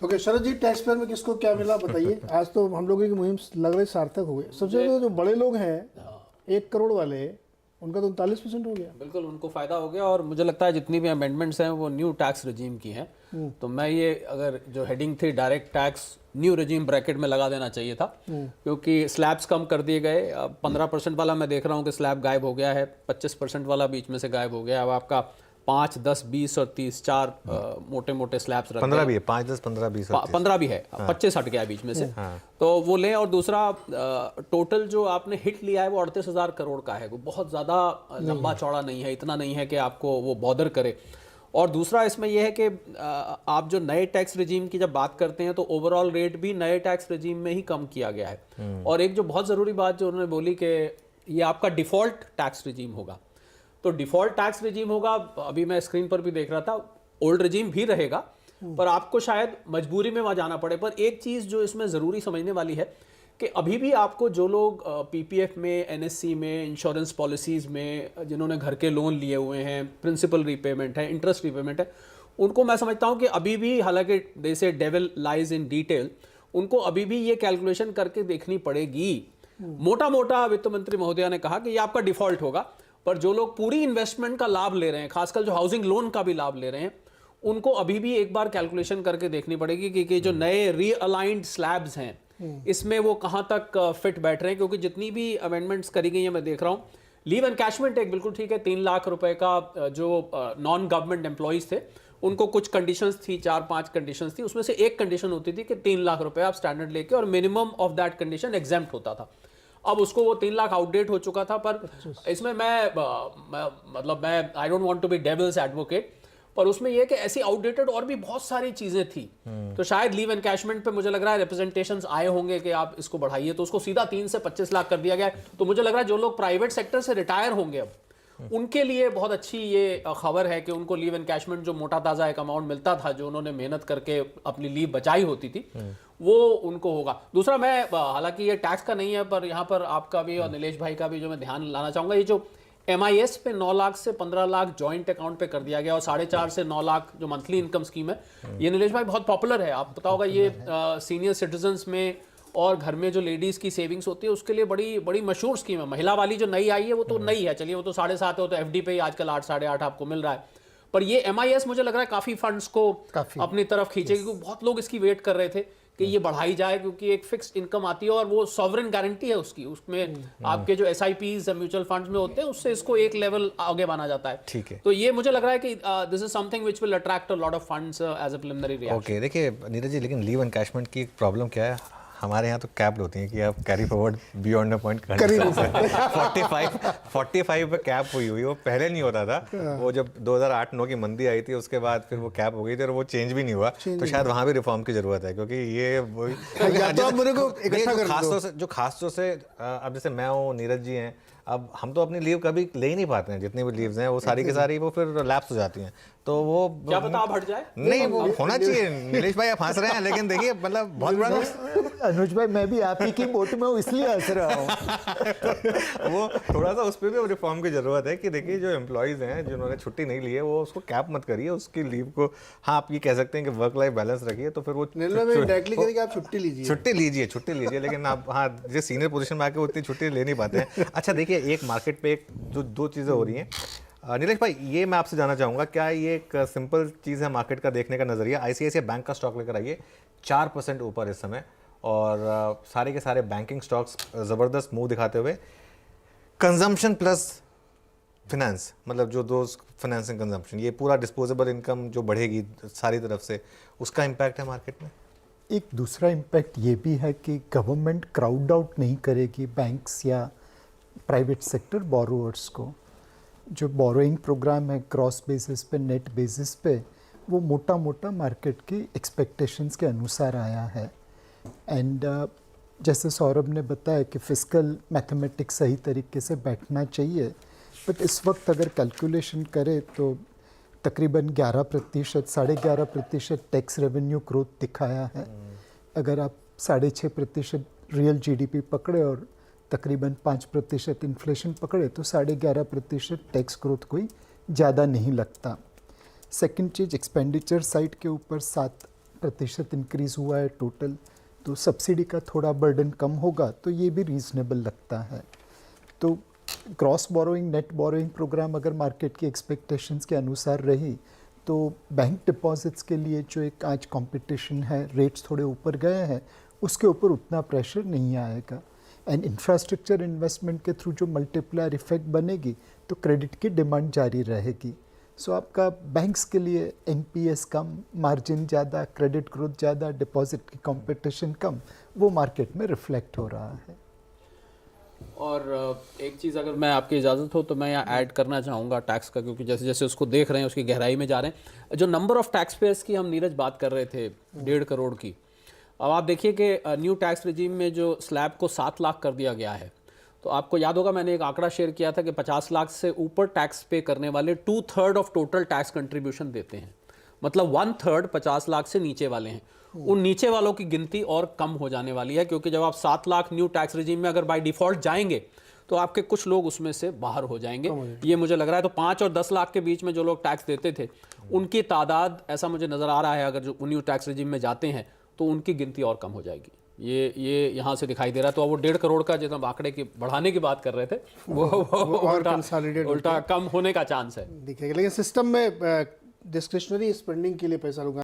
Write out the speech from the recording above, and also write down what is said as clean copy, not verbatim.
Okay शरद जी, tax payer में किसको क्या मिला बताइए। आज तो हम लोगों की मुहिम लग रही सार्थक हो गई। सबसे ज्यादा जो बड़े लोग हैं 1 करोड़ वाले, उनका तो 39% हो गया। बिल्कुल उनको फ़ायदा हो गया। और मुझे लगता है जितनी भी अमेंडमेंट्स हैं वो न्यू टैक्स रजीम की हैं। तो मैं ये अगर जो हेडिंग थी डायरेक्ट टैक्स न्यू रजीम ब्रैकेट में लगा देना चाहिए था, क्योंकि स्लैब्स कम कर दिए गए। अब 15% वाला मैं देख रहा हूँ कि स्लैब गायब हो गया है, 25% वाला बीच में से गायब हो गया है। अब आपका 5, 10, 20 और 30 4 मोटे मोटे स्लैब्स रख 15 भी है, 5, 10, 15, 20 15 भी है। 25 हट गया बीच में से। तो वो लें। और दूसरा टोटल जो आपने हिट लिया है वो 38,000 करोड़ का है। वो बहुत ज़्यादा लंबा चौड़ा नहीं है, इतना नहीं है कि आपको वो बॉदर करे। और दूसरा इसमें यह है कि आप जो नए टैक्स रजीम की जब बात करते हैं तो ओवरऑल रेट भी नए टैक्स रजीम में ही कम किया गया है। और एक जो बहुत ज़रूरी बात जो उन्होंने बोली कि ये आपका डिफ़ॉल्ट टैक्स रजीम होगा। तो डिफ़ॉल्ट टैक्स रजीम होगा, अभी मैं स्क्रीन पर भी देख रहा था, ओल्ड रजीम भी रहेगा पर आपको शायद मजबूरी में वहाँ जाना पड़े। पर एक चीज़ जो इसमें ज़रूरी समझने वाली है कि अभी भी आपको जो लोग पीपीएफ में, एनएससी में, इंश्योरेंस पॉलिसीज़ में, जिन्होंने घर के लोन लिए हुए हैं, प्रिंसिपल रीपेमेंट है, इंटरेस्ट रीपेमेंट है, उनको मैं समझता हूँ कि अभी भी, हालांकि दे से डेविल लाइज इन डिटेल, उनको अभी भी ये कैलकुलेशन करके देखनी पड़ेगी। मोटा मोटा वित्त मंत्री महोदया ने कहा कि ये आपका डिफ़ॉल्ट होगा, पर जो लोग पूरी इन्वेस्टमेंट का लाभ ले रहे हैं, खासकर जो हाउसिंग लोन का भी लाभ ले रहे हैं, उनको अभी भी एक बार कैलकुलेशन करके देखनी पड़ेगी कि जो नए रीअलाइंड स्लैब्स हैं इसमें वो कहां तक फिट बैठ रहे हैं। क्योंकि जितनी भी अमेंडमेंट्स करी गई हैं मैं देख रहा हूं, लीव एनकैशमेंट एक बिल्कुल ठीक है, 3 लाख रुपए का जो नॉन गवर्नमेंट एम्प्लॉइज थे उनको कुछ कंडीशंस थी, 4-5 कंडीशंस थी। उसमें से एक कंडीशन होती थी कि 3 लाख रुपए आप स्टैंडर्ड लेके, और minimum of that condition exempt होता था। अब उसको वो 3 लाख आउटडेट हो चुका था। पर इसमें मैं I don't want to be devil's advocate, पर उसमें यह कि ऐसी आउटडेटेड और भी बहुत सारी चीजें थी। तो शायद लीव एनकैशमेंट पे मुझे लग रहा है रिप्रेजेंटेशंस आए होंगे कि आप इसको बढ़ाइए, तो उसको सीधा 3 से 25 लाख कर दिया गया है। तो मुझे लग रहा है जो लोग प्राइवेट सेक्टर से रिटायर होंगे अब, उनके लिए बहुत अच्छी ये खबर है कि उनको लीव एनकैशमेंट जो मोटा ताजा एक अमाउंट मिलता था, जो उन्होंने मेहनत करके अपनी लीव बचाई होती थी, वो उनको होगा। दूसरा, मैं हालांकि ये टैक्स का नहीं है पर यहाँ पर आपका भी और नीलेश भाई का भी जो मैं ध्यान लाना चाहूंगा, ये जो MIS पे 9 लाख से 15 लाख जॉइंट अकाउंट पे कर दिया गया और 4.5 से 9 लाख जो मंथली इनकम स्कीम है, ये नीलेश भाई बहुत पॉपुलर है। आप पता होगा ये सीनियर सिटीजन्स में और घर में जो लेडीज की सेविंग्स होती है उसके लिए बड़ी बड़ी मशहूर स्कीम है। महिला वाली जो नई आई है वो तो नई है, चलिए वो तो 7.5 है, तो FD पे ही आजकल 8-8.5 आपको मिल रहा है। पर ये MIS मुझे लग रहा है काफी फंड्स को अपनी तरफ खींचेगी, क्योंकि बहुत लोग इसकी वेट कर रहे थे कि ये बढ़ाई जाए, क्योंकि एक फिक्स्ड इनकम आती है और वो सॉवरेन गारंटी है उसकी। उसमें आपके जो SIPs म्यूचुअल फंड्स में होते हैं उससे इसको एक लेवल आगे माना जाता है। ठीक है, तो ये मुझे लग रहा है कि this is something which will attract a lot of funds as a preliminary reaction. Okay, देखिए नीरज जी, लेकिन लीव एनकैशमेंट की प्रॉब्लम क्या है, हमारे यहाँ तो कैप्ड होती है कि आप carry forward beyond a point कर नहीं सकते। 45 पे कैप हुई वो पहले नहीं होता था। वो जब 2008-9 की मंदी आई थी उसके बाद फिर वो कैप हो गई थी और वो चेंज भी नहीं हुआ। तो शायद वहाँ भी रिफॉर्म की जरूरत है, क्योंकि ये जो खास तौर से अब जैसे मैं हूँ, नीरज जी हैं, अब हम तो अपनी लीव कभी ले ही नहीं पाते हैं। जितनी भी लीव्स हैं वो सारी की सारी वो फिर लैप्स हो जाती हैं। तो वो क्या पता आप हट जाए, नहीं वो होना चाहिए। नीलेश भाई आप हंस रहे हैं, लेकिन देखिए मतलब बहुत बड़ा अनुज भाई, मैं भी आप ही की बोट में हूँ इसलिए हंस रहा हूँ। वो थोड़ा सा उस पर भी रिफॉर्म की जरूरत है कि देखिए जो एम्प्लॉयज़ हैं जिन्होंने छुट्टी नहीं ली है वो उसको कैप मत करिए उसकी लीव को। हाँ, आप ये कह सकते हैं कि वर्क लाइफ बैलेंस रखिए, तो फिर वो आप छुट्टी लीजिए, लेकिन आप हाँ जिस सीनियर पोजीशन में आके उतनी छुट्टी ले नहीं पाते हैं। अच्छा देखिए, एक मार्केट पे एक जो 2 चीज़ें हो रही हैं नीलेश भाई, ये मैं आपसे जानना चाहूँगा, क्या ये एक सिंपल चीज़ है मार्केट का देखने का नज़रिया? ICICI बैंक का स्टॉक लेकर आइए 4% ऊपर इस समय, और सारे के सारे बैंकिंग स्टॉक्स ज़बरदस्त मूव दिखाते हुए। कंजम्पशन प्लस फिनेंस, मतलब जो दो फाइनेंसिंग कंजम्पशन, ये पूरा डिस्पोजेबल इनकम जो बढ़ेगी सारी तरफ से, उसका इम्पैक्ट है मार्केट में। एक दूसरा इम्पैक्ट ये भी है कि गवर्नमेंट क्राउड आउट नहीं करेगी बैंक्स या प्राइवेट सेक्टर बोरोअर्स को। जो बोरोइंग प्रोग्राम है क्रॉस बेसिस पे, नेट बेसिस पे, वो मोटा मोटा मार्केट की एक्सपेक्टेशंस के अनुसार आया है। एंड जैसे सौरभ ने बताया कि फिस्कल मैथमेटिक्स सही तरीके से बैठना चाहिए, बट इस वक्त अगर कैलकुलेशन करें तो तकरीबन 11%, 11.5% टैक्स रेवेन्यू ग्रोथ दिखाया है। अगर आप 6.5% रियल GDP पकड़े और तकरीबन 5% इन्फ्लेशन पकड़े तो 11.5% टैक्स ग्रोथ कोई ज़्यादा नहीं लगता। सेकंड चीज़, एक्सपेंडिचर साइड के ऊपर प्रतिशत इंक्रीज़ हुआ है टोटल, तो सब्सिडी का थोड़ा बर्डन कम होगा, तो ये भी रीज़नेबल लगता है। तो cross borrowing net borrowing programme अगर मार्केट की एक्सपेक्टेशंस के अनुसार रही तो बैंक डिपॉजिट्स के लिए जो एक आज कंपटीशन है, रेट्स थोड़े ऊपर गए हैं, उसके ऊपर उतना प्रेशर नहीं आएगा। एंड इंफ्रास्ट्रक्चर इन्वेस्टमेंट के थ्रू जो मल्टीप्लायर इफेक्ट बनेगी तो क्रेडिट की डिमांड जारी रहेगी। सो आपका बैंक्स के लिए एनपीएस कम, मार्जिन ज़्यादा, क्रेडिट ग्रोथ ज़्यादा, डिपॉजिट की कंपटीशन कम, वो मार्केट में रिफ्लेक्ट हो रहा है। और एक चीज़ अगर मैं आपकी इजाज़त हो तो मैं यहाँ ऐड करना चाहूँगा टैक्स का, क्योंकि जैसे जैसे उसको देख रहे हैं उसकी गहराई में जा रहे हैं। जो नंबर ऑफ टैक्स पेयर्स की हम नीरज बात कर रहे थे 1.5 करोड़ की, अब आप देखिए कि न्यू टैक्स रिजीम में जो स्लैब को 7 लाख कर दिया गया है, तो आपको याद होगा मैंने एक आंकड़ा शेयर किया था कि 50 लाख से ऊपर टैक्स पे करने वाले 2/3 ऑफ टोटल टैक्स कंट्रीब्यूशन देते हैं, मतलब 1/3 50 लाख से नीचे वाले हैं। उन नीचे वालों की गिनती और कम हो जाने वाली है, क्योंकि जब आप 7 लाख न्यू टैक्स रिजीम में अगर बाय डिफॉल्ट जाएंगे तो आपके कुछ लोग उसमें से बाहर हो जाएंगे, ये मुझे लग रहा है। तो 5 और 10 लाख के बीच में जो लोग टैक्स देते थे उनकी तादाद, ऐसा मुझे नज़र आ रहा है, अगर जो न्यू टैक्स रिजीम में जाते हैं तो उनकी गिनती और कम हो जाएगी। ये यहाँ से दिखाई दे रहा है। तो अब वो 1.5 करोड़ का जितना आंकड़े की बढ़ाने की बात कर रहे थे वो और उल्टा कम होने का चांस है दिखेगा। लेकिन सिस्टम में डिस्क्रिशनरी स्पेंडिंग के लिए पैसा लोग